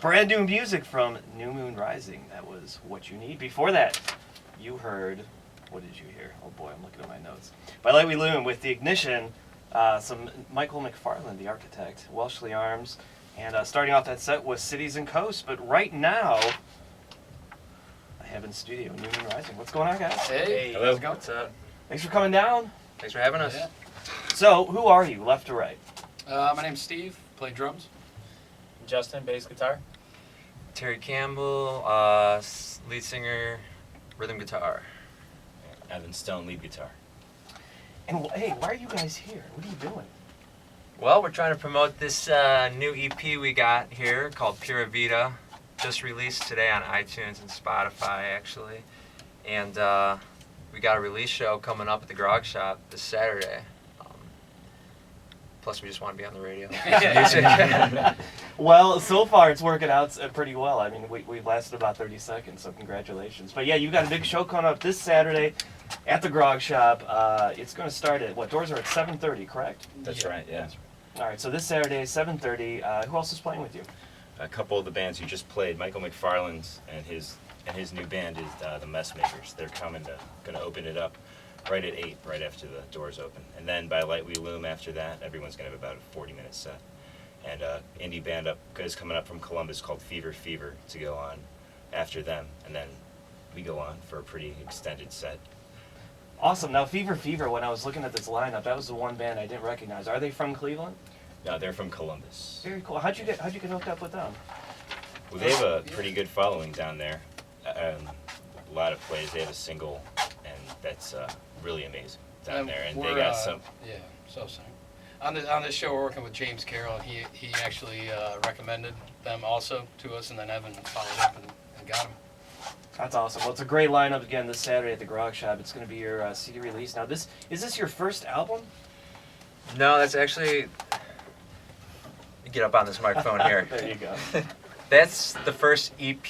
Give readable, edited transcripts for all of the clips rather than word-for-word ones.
Brand new music from New Moon Rising. That was What You Need. Before that, you heard, what did you hear? Oh boy, I'm looking at my notes. By Lightly Loom with The Ignition, some Michael McFarland, the architect, Welshly Arms, and starting off that set was Cities and Coasts. But right now, I have in studio New Moon Rising. What's going on, guys? Hey, Hello. how's it going? What's up? Thanks for coming down. Thanks for having us. Yeah. So, who are you, left to right? My name's Steve, play drums. Justin, bass guitar. Terry Campbell, lead singer, rhythm guitar. Evan Stone, lead guitar. And hey, why are you guys here? What are you doing? Well, we're trying to promote this new EP we got here called Pura Vida. Just released today on iTunes and Spotify, actually. And we got a release show coming up at the Grog Shop this Saturday. Plus, we just want to be on the radio. Well, so far it's working out pretty well. I mean, we've lasted about 30 seconds, so congratulations. But yeah, you've got a big show coming up this Saturday at the Grog Shop. It's going to start at, doors are at 7:30, correct? That's right, yeah. All right, so this Saturday, 7:30. Who else is playing with you? A couple of the bands you just played, Michael McFarland's and his new band is the Messmakers. They're going to open it up right at 8, right after the doors open. And then by Light We Loom after that, everyone's going to have about a 40-minute set. And indie band is coming up from Columbus called Fever Fever to go on after them. And then we go on for a pretty extended set. Awesome. Now, Fever Fever, when I was looking at this lineup, that was the one band I didn't recognize. Are they from Cleveland? No, they're from Columbus. Very cool. How'd you get hooked up with them? Well, they have a pretty good following down there. A lot of plays. They have a single, and that's really amazing down there. And they got some. Yeah, so sorry. On this show, we're working with James Carroll, and he actually recommended them also to us, and then Evan followed up and got them. That's awesome. Well, it's a great lineup again this Saturday at the Grog Shop. It's going to be your CD release. Now, is this your first album? No, that's actually... Get up on this microphone here. There you go. That's the first EP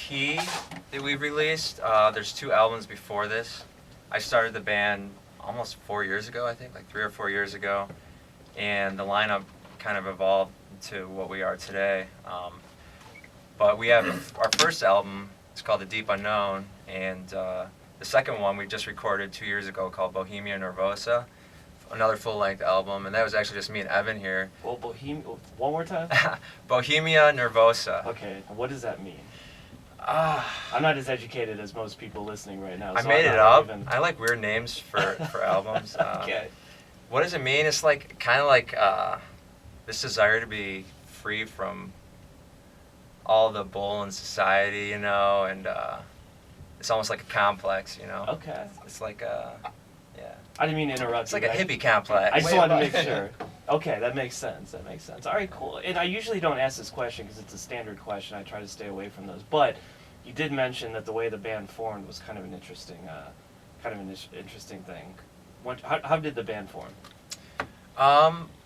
that we've released. There's 2 albums before this. I started the band almost 4 years ago, I think, like 3 or 4 years ago. And the lineup kind of evolved to what we are today. But we have our first album, it's called The Deep Unknown. And the second one we just recorded 2 years ago called Bohemia Nervosa. Another full-length album, and that was actually just me and Evan here. Well, one more time? Bohemia Nervosa. Okay, what does that mean? I'm I'm not as educated as most people listening right now. I so made I'm it not up. even- I like weird names for albums. Okay. What does it mean? It's like kind of like this desire to be free from all the bull in society, you know, and it's almost like a complex, you know. Okay. It's like yeah. I didn't mean to interrupt It's you. like a but hippie complex. I just Way wanted to above. make sure. Okay, that makes sense. All right, cool. And I usually don't ask this question because it's a standard question. I try to stay away from those. But you did mention that the way the band formed was kind of an interesting thing. How did the band form?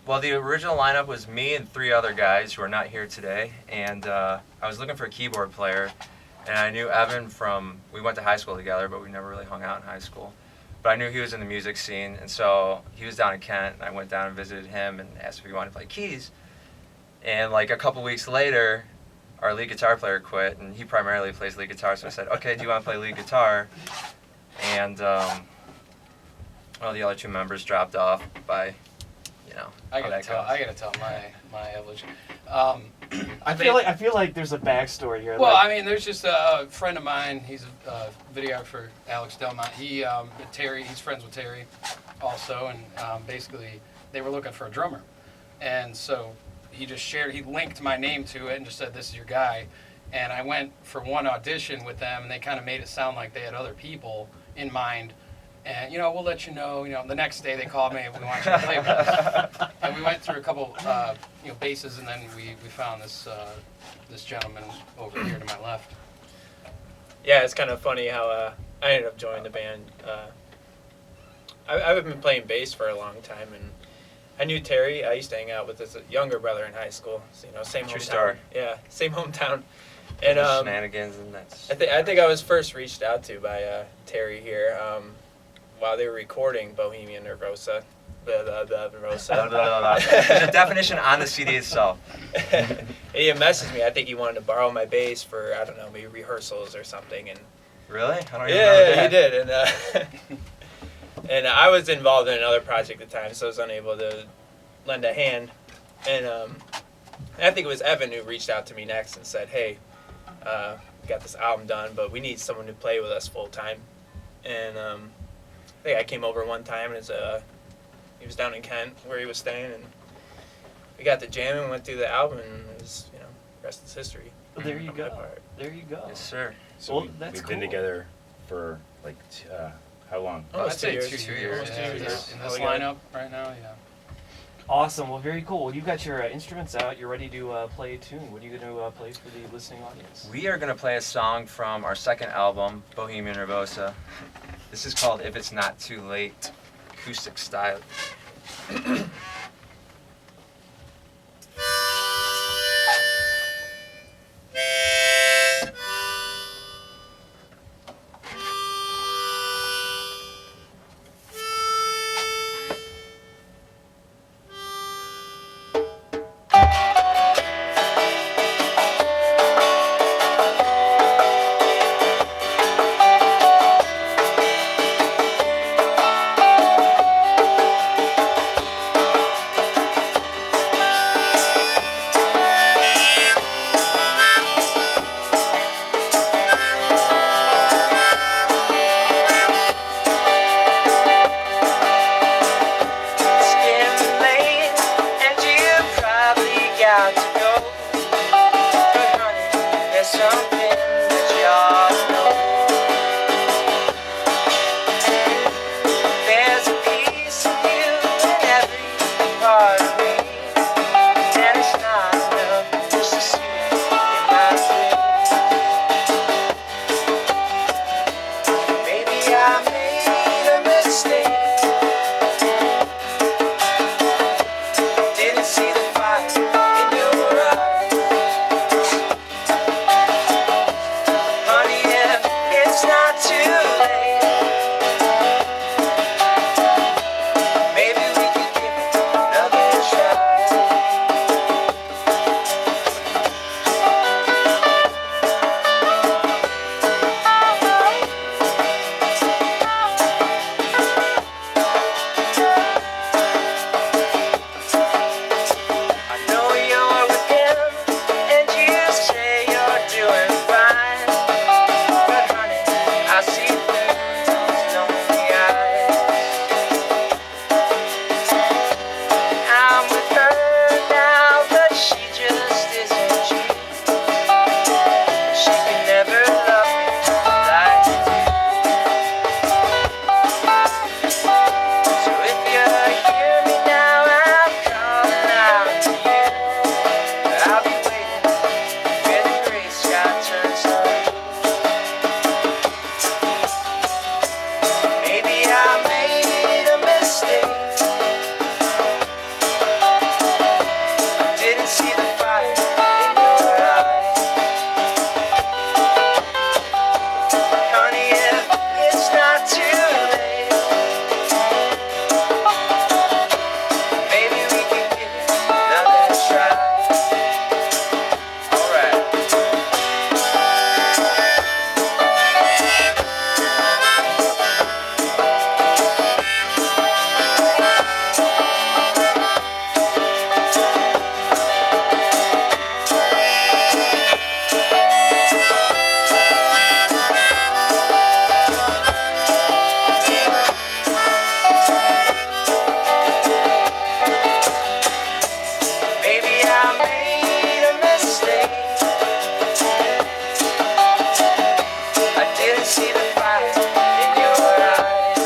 Well, the original lineup was me and 3 other guys who are not here today, and I was looking for a keyboard player, and I knew Evan we went to high school together, but we never really hung out in high school. But I knew he was in the music scene, and so he was down in Kent, and I went down and visited him and asked if he wanted to play keys. And like a couple weeks later, our lead guitar player quit, and he primarily plays lead guitar, so I said, okay, do you want to play lead guitar? And the other 2 members dropped off by, you know, I how gotta that tell goes. my evolution. I feel like there's a backstory here. Well, like, I mean, there's just a friend of mine. He's a videographer, Alex Delmont. Terry. He's friends with Terry, also, and basically they were looking for a drummer, and so he linked my name to it and just said, "This is your guy." And I went for one audition with them, and they kind of made it sound like they had other people in mind. And we'll let you know. The next day they called me, we want you to play with us. And we went through a couple, bases, and then we found this gentleman over here to my left. Yeah, it's kind of funny how I ended up joining the band. I've been playing bass for a long time, and I knew Terry. I used to hang out with his younger brother in high school. So, same True hometown. story. Yeah, same hometown. And Shenanigans, and that's... I think I was first reached out to by Terry here. while they were recording Bohemian Nervosa. Blah, blah, blah, blah. There's a definition on the CD itself. He had messaged me. I think he wanted to borrow my bass for, I don't know, maybe rehearsals or something. And Really? I don't even remember yeah, that. he did. And and I was involved in another project at the time, so I was unable to lend a hand. And I think it was Evan who reached out to me next and said, "Hey, we got this album done, but we need someone to play with us full time." And I think I came over one time, and he was down in Kent where he was staying, and we got to jamming and went through the album, and it was, rest is history. Well, there you on my go. part. There you go. Yes, sir. So Well, that's we've been cool. together for like how long? Almost I'd 2 say years. 2 years. Almost 2 Yeah, years. in this We got- lineup right now, yeah. Awesome. Well, very cool. Well, you got your instruments out. You're ready to play a tune. What are you going to play for the listening audience? We are going to play a song from our second album, Bohemian Nervosa. This is called If It's Not Too Late, acoustic style. It's getting late, and you probably got to go. But honey, there's something that you ought to know. There's a piece of you in every part of me, and it's not enough just to see it in my face. Maybe I made a mistake. Didn't see the fire in your eyes. Honey, if it's not too late, maybe we could give it another try. I know you're with him, and you say you're doing fine. But honey, I see through those lonely eyes. I'm with her now, but she just isn't cheap. She can never love me like you do. So if you hear me now, I'm calling out to you. I'll be waiting where the gray sky turns to blue. Maybe I made a mistake. Didn't see the fire in your eyes. Honey, if it's not too late, maybe we can give it another try. Alright. Maybe I made a mistake. I didn't see the fire in your eyes.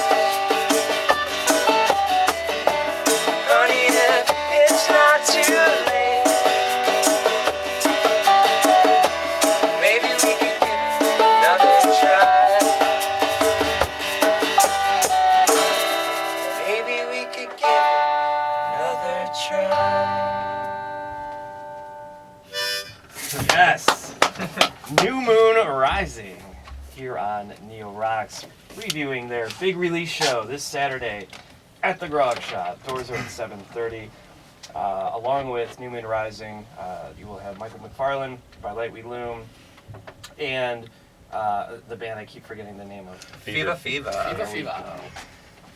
Honey, if it's not too late, maybe we could give it another try. Maybe we could give it another try. Yes. New Moon Rising. here on Neo Rocks, reviewing their big release show this Saturday at the Grog Shop. Doors are at 7:30. Along with New Moon Rising, you will have Michael McFarlane, By Light We Loom, and the band I keep forgetting the name of. Fever. Fever, There we fever. go.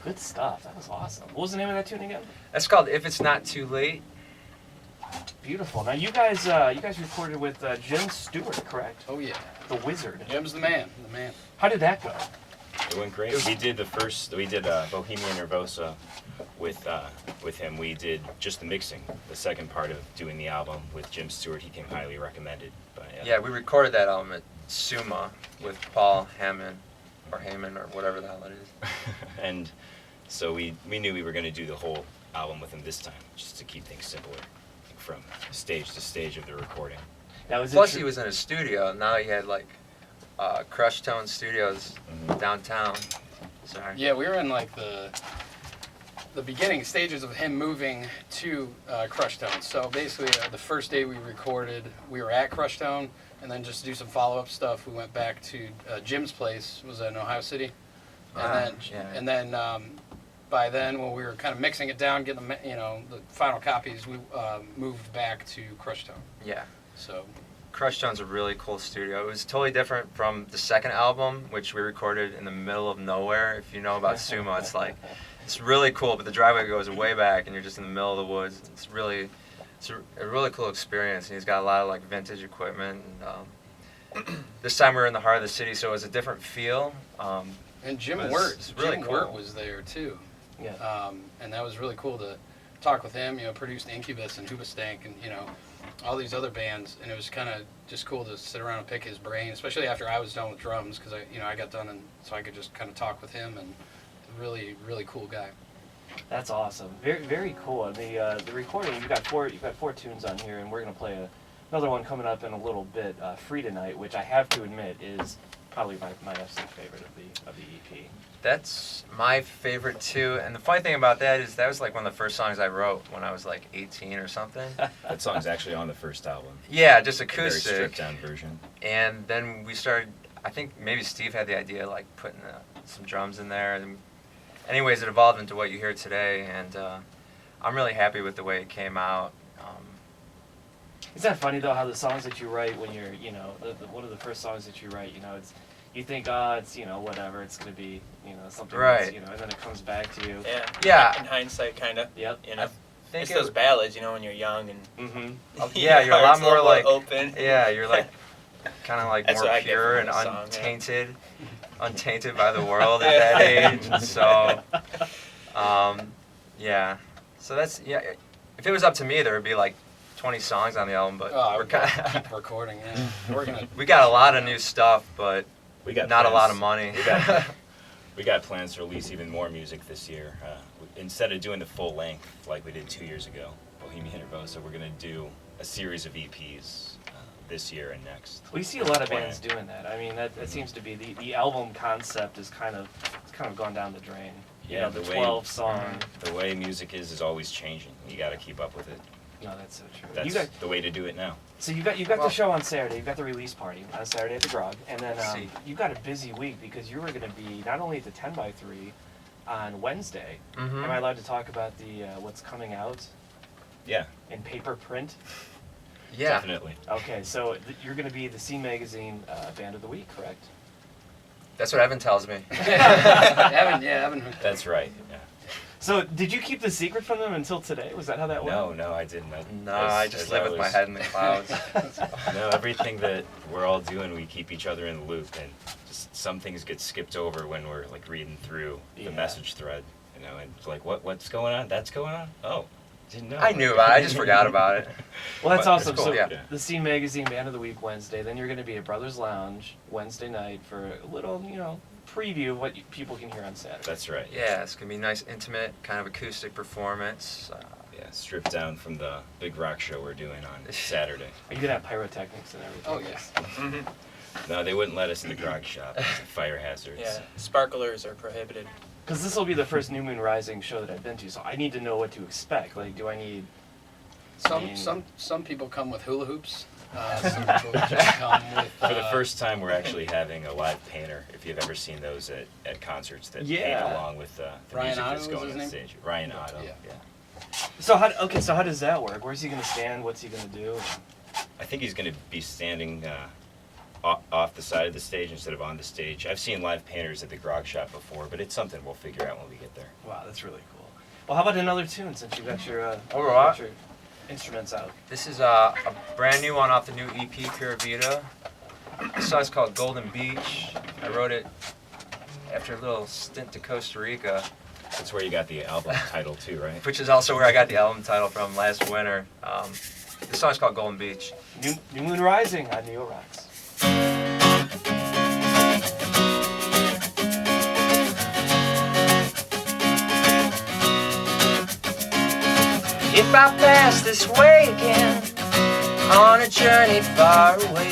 Good stuff. That was awesome. What was the name of that tune again? That's called If It's Not Too Late. Beautiful. Now you guys recorded with Jim Stewart, correct? Oh yeah, The Wizard. Jim's the man. How did that go? It went great. We did Bohemian Nervosa with him. We did just the mixing, the second part of doing the album with Jim Stewart. He came highly recommended. But, Yeah, we recorded that album at Suma with Paul Hammond, or Heyman, or whatever the hell it is. And so we knew we were going to do the whole album with him this time, just to keep things simpler, from stage to stage of the recording. Now, is Plus, it he was in a studio. Now he had like Crush Tone Studios downtown. Sorry. Yeah, we were in like the beginning stages of him moving to Crush Tone. So basically, the first day we recorded, we were at Crush Tone, and then just to do some follow-up stuff, we went back to Jim's place. Was in Ohio City, and then by then, when we were kind of mixing it down, getting the final copies, we moved back to Crush Tone. Yeah. So Crush Tone's a really cool studio. It was totally different from the second album, which we recorded in the middle of nowhere. If you know about Sumo, it's really cool, but the driveway goes way back, and you're just in the middle of the woods. It's a really cool experience, and he's got a lot of like vintage equipment. And, this time we were in the heart of the city, so it was a different feel. and Jim It's Wirt, really Jim cool. Wirt was there too. Yeah. And that was really cool to talk with him. Produced Incubus and Hoobastank and all these other bands, and it was kind of just cool to sit around and pick his brain, especially after I was done with drums, because I got done, and so I could just kind of talk with him. And really cool guy. That's awesome. Very, very cool. And the recording, you've got four tunes on here, and we're gonna play another one coming up in a little bit. Free Tonight, which I have to admit is probably my absolute favorite of the EP. That's my favorite too. And the funny thing about that is that was like one of the first songs I wrote when I was like 18 or something. That song's actually on the first album. Yeah, just A very acoustic. stripped down version. And then we started, I think maybe Steve had the idea, like putting some drums in there. And anyways, it evolved into what you hear today, and I'm really happy with the way it came out. Isn't that funny though, how the songs that you write when you're, one of the first songs that you write, it's, you think, it's, whatever, it's gonna be, something Right. that's, and then it comes back to you. Yeah. Yeah. In hindsight, kind of. Yep. I think It's it those was- ballads, when you're young and Mm-hmm. Yeah, you're a lot heart's more little like, open. yeah, you're like kind of like That's more what I get pure from and this song, yeah. untainted by the world at that age. And so, yeah. So that's, yeah. If it was up to me, there would be like 20 songs on the album, but Oh, we're we're gonna kind keep recording. Yeah, we're gonna. we got a lot of new stuff, but We got not a lot of plans. money. We got plans to release even more music this year. Instead of doing the full length like we did 2 years ago, Bohemian Nervosa, we're going to do a series of EPs this year and next. We see a lot of Plan. bands doing that. I mean, that seems to be the album concept is kind of gone down the drain. Yeah, the the way- 12 song. The way music is always changing. You got to keep up with it. No, that's so true. That's You got, the way to do it now. so you got the Well- show on Saturday. You've got the release party on Saturday at the Grog, and then See. you got a busy week because you were going to be not only at the 10x3 on Wednesday. Mhm. Am I allowed to talk about the what's coming out Yeah, in paper print? Yeah. definitely. Okay, so you're going to be the Scene Magazine Band of the Week, correct? That's what Evan tells me. Evan. That's right. Yeah. So did you keep the secret from them until today? Was that how that went? No, I didn't. No, I just live with my head in the clouds. No, everything that we're all doing, we keep each other in the loop, and just some things get skipped over when we're like reading through Yeah. the message thread, and it's like, what's going on? That's going on? Oh, didn't know. I knew about it. I just forgot about it. Well, that's But awesome. it's cool, So yeah. the Scene Magazine Band of the Week Wednesday. Then you're going to be at Brothers Lounge Wednesday night for a little, preview of what people can hear on Saturday. That's right. Yeah, it's gonna be a nice, intimate, kind of acoustic performance. Yeah, stripped down from the big rock show we're doing on Saturday. Are you going to have pyrotechnics and everything? Oh yes. No, they wouldn't let us in the grog shop. It's fire hazards. Yeah, sparklers are prohibited. Because this will be the first New Moon Rising show that I've been to, so I need to know what to expect. Like, do I need... Some people come with hula hoops. Some people just come with. For the first time, we're actually having a live painter. If you've ever seen those at concerts that paint Yeah. along with the Ryan music Otto that's was going his on name? stage. Ryan Otto. Yeah. Yeah. So how does that work? Where's he gonna stand? What's he gonna do? I think he's going to be standing off the side of the stage instead of on the stage. I've seen live painters at the Grog Shop before, but it's something we'll figure out when we get there. Wow, that's really cool. Well, how about another tune since you got your All right. got your instruments out? This is a brand new one off the new EP, Pura Vida. This song's called Golden Beach. I wrote it after a little stint to Costa Rica, That's where you got the album title too, right? which is also where I got the album title from last winter. This song's called Golden Beach. New Moon Rising on Neo Rocks. If I pass this way again on a journey far away,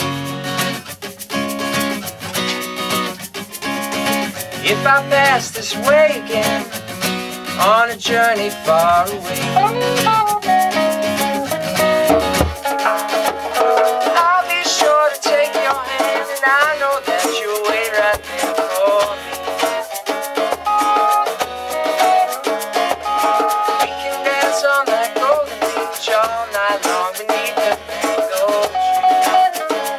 if I pass this way again on a journey far away, I'll be sure to take your hand, and I know that you'll wait right there for me. We can dance on that golden beach all night long beneath the mango tree.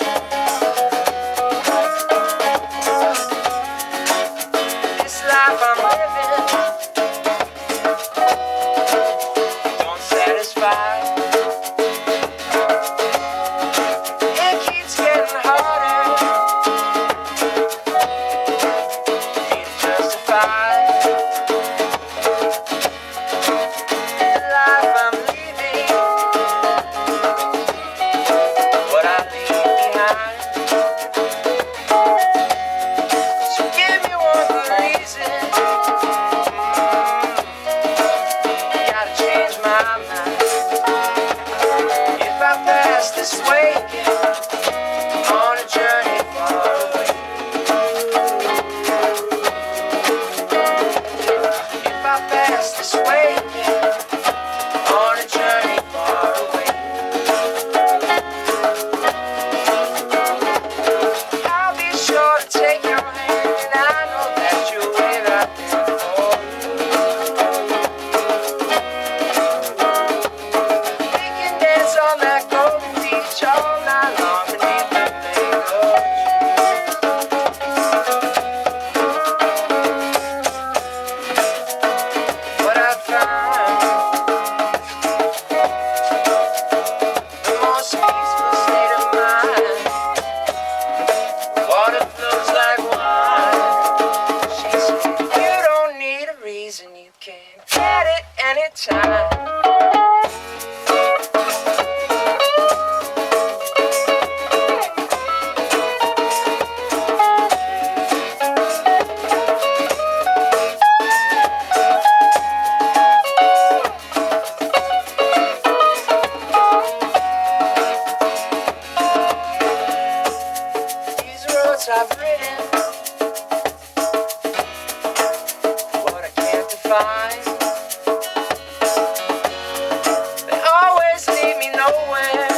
This life I'm living don't satisfy. It keeps getting harder for me to justify the life I'm leaving, what I leave behind. So give me one good reason, gotta change my mind. If I pass this way again on a journey far away, if I pass this way again on a journey far away, I'll be sure to take your hand, and I know that you'll wait right there for me. We can dance on that golden beach all night long beneath the mango tree. What I found, the most peaceful state of mind. Water flows like wine. She said, you don't need a reason, you can get it anytime. These roads I've ridden, what I can't define, they always lead me nowhere.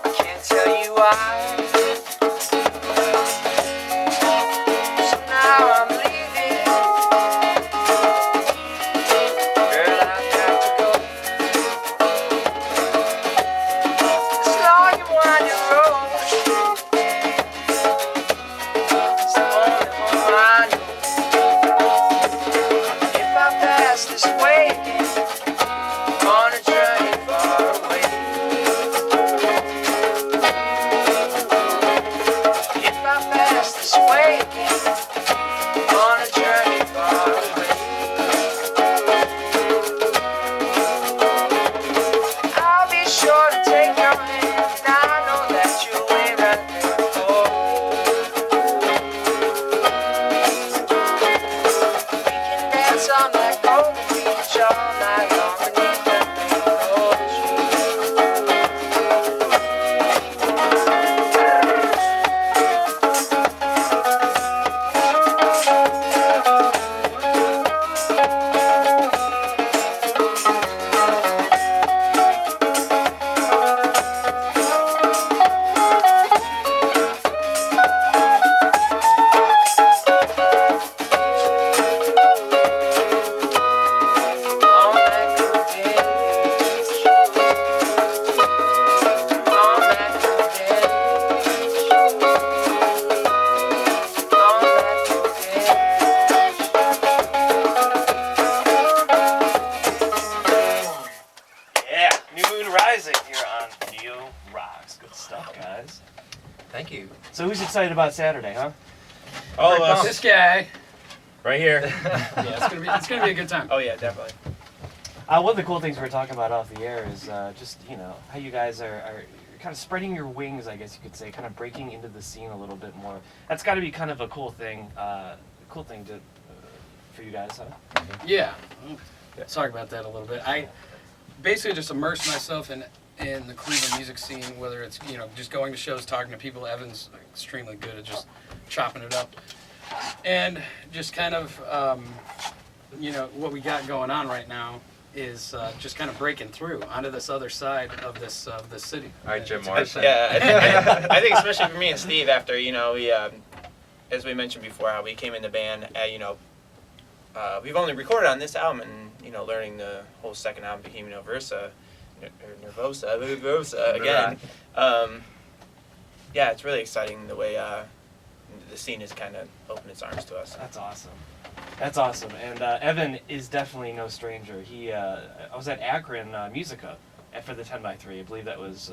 I can't tell you why. So now I'm leaving, girl, I've got to go. This long and winding road, it's the only home I know. If I pass this way again on a journey far away, here on Neo Rocks. Good stuff, guys. Thank you. So who's excited about Saturday, huh? All of us. This guy. Right here. Yeah, it's gonna be a good time. Oh yeah, definitely. One of the cool things we were talking about off the air is just, how you guys are kind of spreading your wings, I guess you could say, kind of breaking into the scene a little bit more. That's got to be kind of a cool thing to for you guys, huh? Yeah. Talk about that a little bit. I basically just immersed myself in the Cleveland music scene, whether it's just going to shows, talking to people. Evan's extremely good at just chopping it up, and just kind of what we got going on right now is just kind of breaking through onto this other side of this city. All right, Jim It's a good Morrison. thing. Yeah, I think especially for me and Steve, after we, as we mentioned before, how we came in the band, we've only recorded on this album, and learning the whole second album, Bohemian Versa, Nervosa again. Yeah, it's really exciting the way the scene has kind of opened its arms to us. That's awesome. That's awesome. And Evan is definitely no stranger. I was at Akron Musica for the 10x3. I believe that was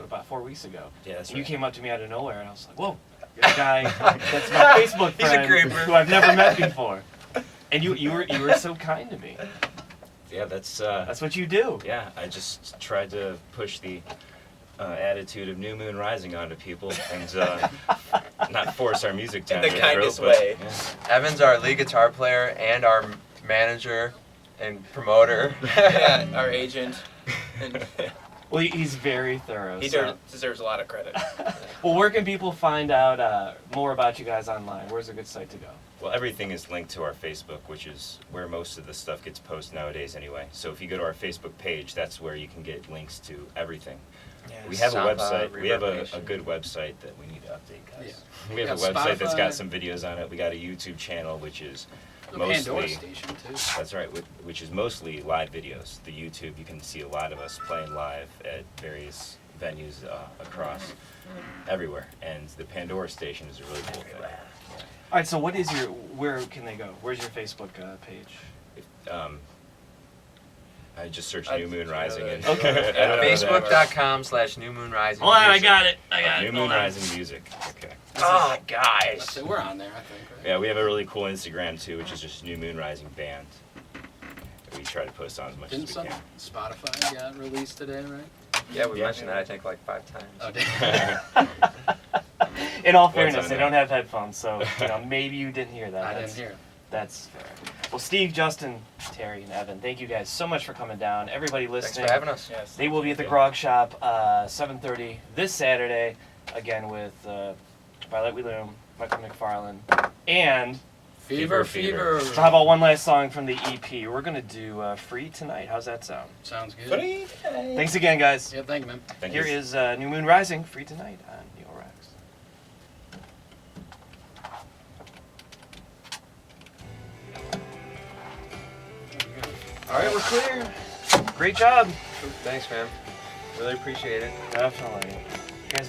about 4 weeks ago. Yeah, that's And you right. came up to me out of nowhere, and I was like, whoa, you're the guy that's my Facebook He's a friend creeper. who I've never met before. And you were so kind to me. Yeah, that's That's what you do. yeah. I just tried to push the attitude of New Moon Rising onto people and not force our music down the their kindest throat, but, way. yeah. Evan's our lead guitar player and our manager and promoter. Yeah, our agent. And Well, he's very thorough. he so- deserves a lot of credit. Well, where can people find out more about you guys online? Where's a good site to go? Well, everything is linked to our Facebook, which is where most of the stuff gets posted nowadays anyway. So if you go to our Facebook page, that's where you can get links to everything. We have a SoundCloud, website. We have a Reverb good website that we need to update, guys. Yeah. We have a got website that's Spotify. got some videos on it. We got a YouTube channel, which is The Pandora mostly, station too. that's right, which is mostly live videos. The YouTube, you can see a lot of us playing live at various venues across everywhere. And the Pandora station is a really cool thing. All right. So where can they go? Where's your Facebook page? I just searched I- New Moon you know Rising that. and Okay. I don't know that. Facebook.com/New Moon Rising. Hold on, I Music. got it. New Moon Rising Music. Okay. Oh, guys. So we're on there, I think, right? Yeah, we have a really cool Instagram too, which is just New Moon Rising Band. We try to post on as much Didn't as we can. Spotify got released today, right? Yeah, we Yeah. mentioned that I think like 5 times. Oh, did In all What's fairness, on they there? don't have headphones, so maybe you didn't hear that. I That's- didn't hear. That's fair. Well, Steve, Justin, Terry, and Evan, thank you guys so much for coming down. Everybody Thanks listening, for having us. Yes. they will be at the Yeah. Grog Shop 7:30 this Saturday, again with By Light We Loom, Michael McFarlane, and Fever, Fever. fever. so how about one last song from the EP? We're gonna do Free Tonight. How's that sound? Sounds good. Thanks again, guys. Yeah, thank you, man. Thank Here you. is New Moon Rising, Free Tonight on Neo Rocks. All right, we're clear. Great job. Thanks, man. Really appreciate it. Definitely.